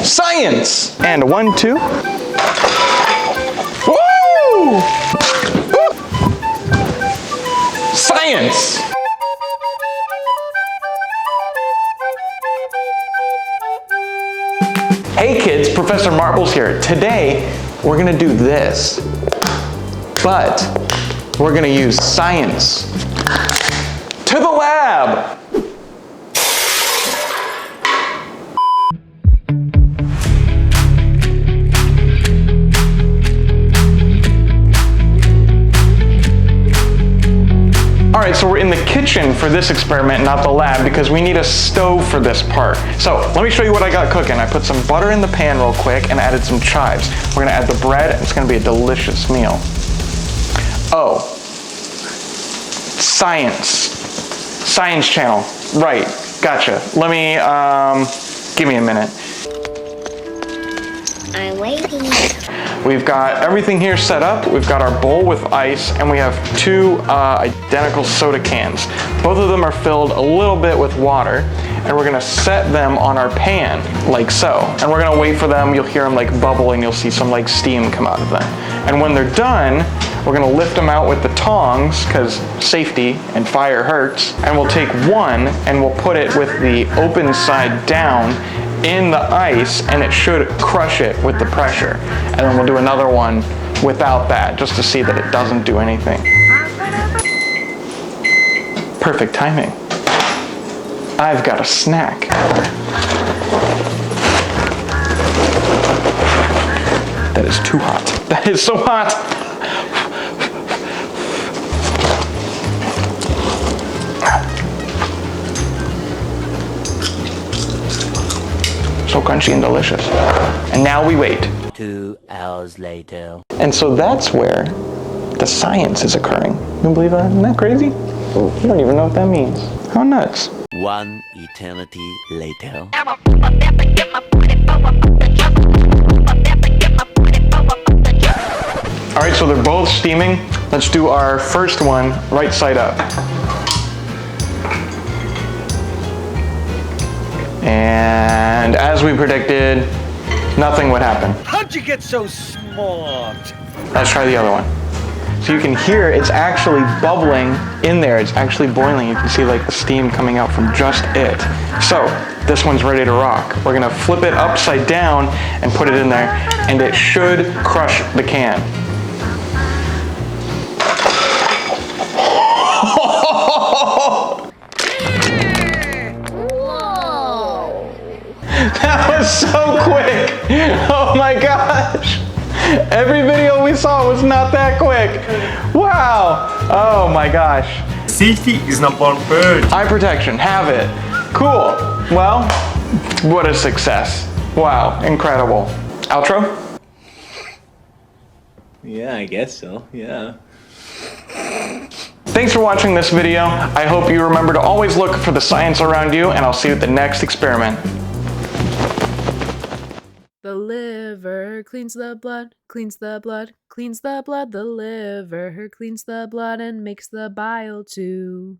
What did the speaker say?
Science! And 1, 2. Woo! Science! Hey kids, Professor Marbles here. Today, we're gonna do this, but we're gonna use science. To the lab! Alright, so we're in the kitchen for this experiment, not the lab, because we need a stove for this part. So, let me show you what I got cooking. I put some butter in the pan real quick and added some chives. We're gonna add the bread, and it's gonna be a delicious meal. Oh. Science channel. Right, gotcha. Let me, give me a minute. I'm waiting. We've got everything here set up. We've got our bowl with ice, and we have two identical soda cans. Both of them are filled a little bit with water, and we're gonna set them on our pan, like so. And we're gonna wait for them. You'll hear them like bubble, and you'll see some like steam come out of them. And when they're done, we're gonna lift them out with the tongs, because safety and fire hurts. And we'll take one, and we'll put it with the open side down in the ice, and it should crush it with the pressure. And then we'll do another one without that, just to see that it doesn't do anything. Perfect timing. I've got a snack. That is too hot. That is so hot. So crunchy and delicious. And now we wait. 2 hours later. And so that's where the science is occurring. You believe that? Isn't that crazy? You don't even know what that means. How nuts. 1 eternity later. All right, so they're both steaming. Let's do our first one right side up. And as we predicted, nothing would happen. How'd you get so smart? Let's try the other one. So you can hear it's actually bubbling in there. It's actually boiling. You can see like the steam coming out from just it. So this one's ready to rock. We're gonna flip it upside down and put it in there, and it should crush the can. That was so quick! Oh my gosh! Every video we saw was not that quick! Wow! Oh my gosh. Safety is number one first. Eye protection, have it. Cool. Well, what a success. Wow, incredible. Outro? Yeah, I guess so, yeah. Thanks for watching this video. I hope you remember to always look for the science around you, and I'll see you at the next experiment. The liver cleans the blood, cleans the blood, cleans the blood. The liver cleans the blood and makes the bile too.